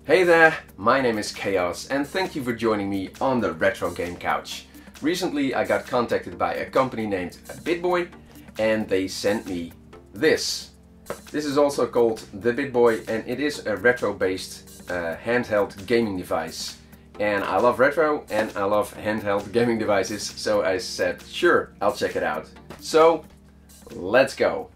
Hey there, my name is Chaos and thank you for joining me on the Retro Game Couch. Recently I got contacted by a company named BittBoy and they sent me this. This is also called the BittBoy and it is a retro-based handheld gaming device. And I love retro and I love handheld gaming devices, so I said sure, I'll check it out. So let's go!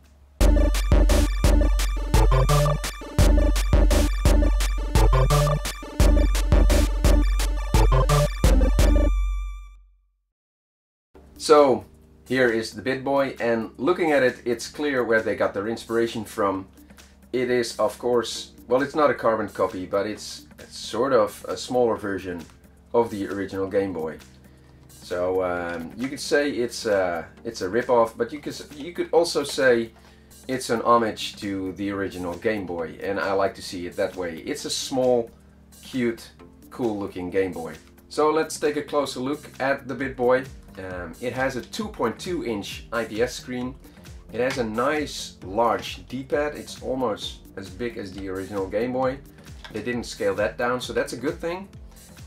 So here is the BittBoy, and looking at it, it's clear where they got their inspiration from. It is, of course, well, it's not a carbon copy, but it's sort of a smaller version of the original Game Boy. So you could say it's a rip-off, but you could also say it's an homage to the original Game Boy, and I like to see it that way. It's a small, cute, cool-looking Game Boy. So let's take a closer look at the BittBoy. It has a 2.2-inch IPS screen. It has a nice large D-pad. It's almost as big as the original Game Boy. They didn't scale that down, so that's a good thing.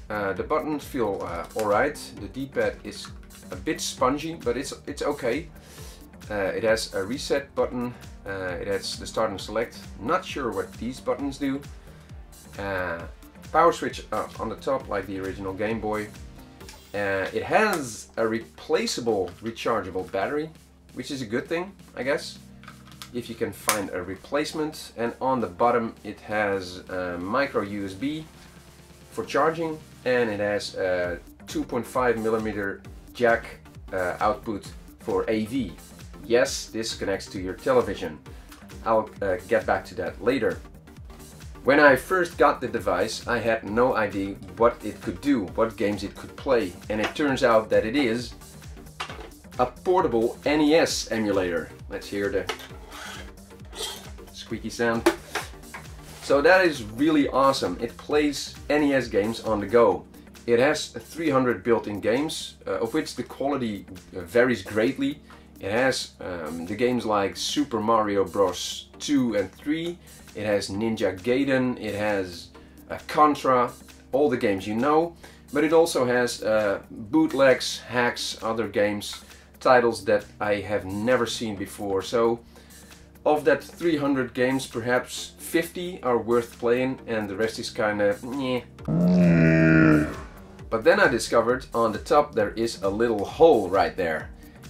The buttons feel alright. The D-pad is a bit spongy, but it's okay. It has a reset button. It has the start and select. Not sure what these buttons do. Power switch on the top like the original Game Boy. It has a replaceable rechargeable battery, which is a good thing, I guess, if you can find a replacement. And on the bottom it has a micro USB for charging, and it has a 2.5mm jack output for AV. Yes, this connects to your television. I'll get back to that later. When I first got the device, I had no idea what it could do, what games it could play, and it turns out that it is a portable NES emulator. Let's hear the squeaky sound. So that is really awesome. It plays NES games on the go. It has 300 built-in games, of which the quality varies greatly. It has the games like Super Mario Bros. 2 and 3. It has Ninja Gaiden, it has Contra, all the games you know, but it also has bootlegs, hacks, other games, titles that I have never seen before. So of that 300 games, perhaps 50 are worth playing and the rest is kinda meh. But then I discovered on the top there is a little hole right there.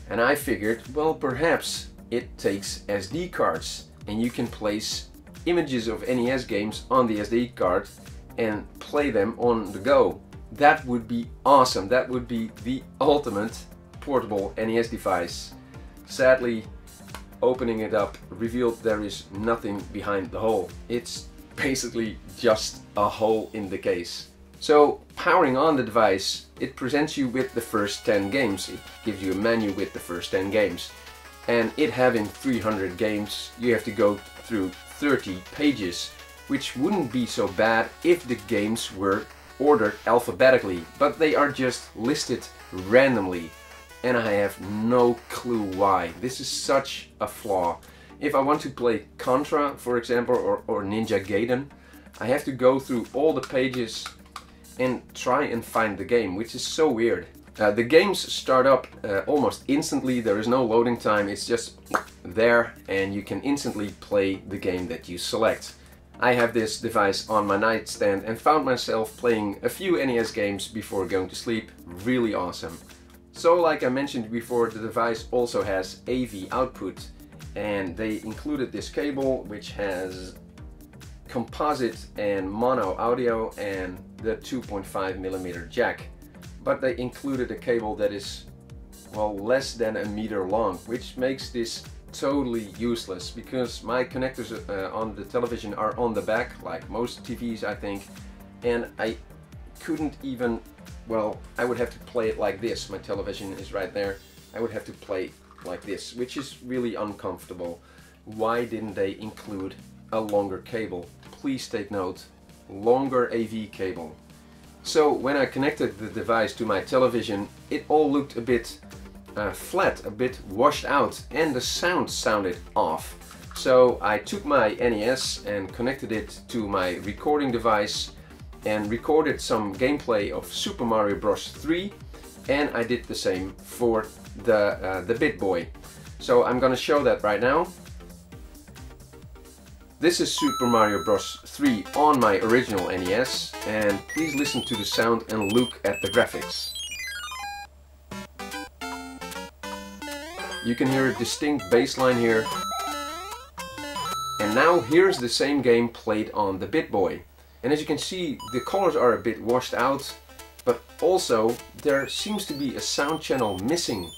And I figured, well, perhaps it takes SD cards and you can place images of NES games on the SD card and play them on the go. That would be awesome. That would be the ultimate portable NES device. Sadly, opening it up revealed there is nothing behind the hole. It's basically just a hole in the case. So powering on the device, it presents you with the first 10 games. It gives you a menu with the first 10 games. And it having 300 games, you have to go through 30 pages, which wouldn't be so bad if the games were ordered alphabetically, but they are just listed randomly, and I have no clue why. This is such a flaw. If I want to play Contra, for example, or Ninja Gaiden, I have to go through all the pages and try and find the game, which is so weird. The games start up almost instantly. There is no loading time, it's just there and you can instantly play the game that you select. I have this device on my nightstand and found myself playing a few NES games before going to sleep. Really awesome. So like I mentioned before, the device also has AV output, and they included this cable which has composite and mono audio and the 2.5mm jack. But they included a cable that is, well, less than a meter long, which makes this totally useless because my connectors on the television are on the back, like most TVs I think, and I couldn't even, well, I would have to play it like this. My television is right there. I would have to play like this, which is really uncomfortable. Why didn't they include a longer cable? Please take note, longer AV cable. So when I connected the device to my television, it all looked a bit flat, a bit washed out, and the sound sounded off. So I took my NES and connected it to my recording device. and recorded some gameplay of Super Mario Bros. 3, and I did the same for the BittBoy. So I'm gonna show that right now. This is Super Mario Bros. 3 on my original NES, and please listen to the sound and look at the graphics. You can hear a distinct bass line here. And now here's the same game played on the BittBoy. And as you can see, the colors are a bit washed out, but also there seems to be a sound channel missing.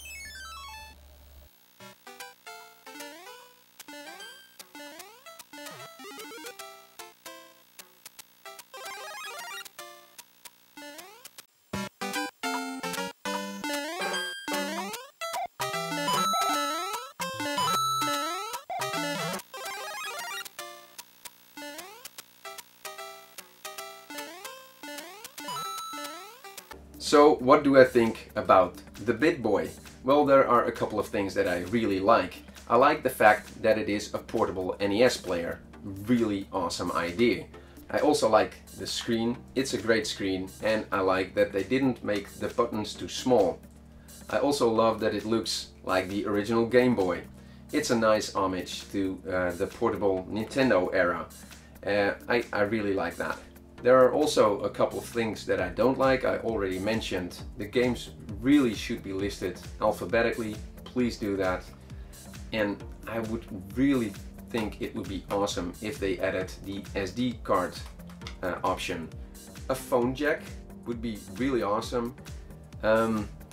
So what do I think about the BittBoy? Well, there are a couple of things that I really like. I like the fact that it is a portable NES player. Really awesome idea. I also like the screen. It's a great screen, and I like that they didn't make the buttons too small. I also love that it looks like the original Game Boy. It's a nice homage to the portable Nintendo era. I really like that. There are also a couple of things that I don't like. I already mentioned the games really should be listed alphabetically. Please do that. And I would really think it would be awesome if they added the SD card option. A phone jack would be really awesome.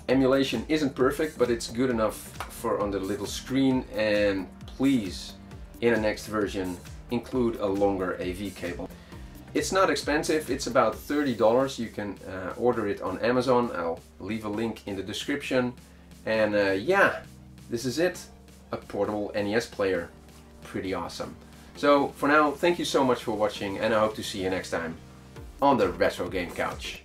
Emulation isn't perfect, but it's good enough for on the little screen. And please, in a next version, include a longer AV cable. It's not expensive, it's about $30. You can order it on Amazon. I'll leave a link in the description. And yeah, this is it. A portable NES player. Pretty awesome. So for now, thank you so much for watching, and I hope to see you next time on the Retro Game Couch.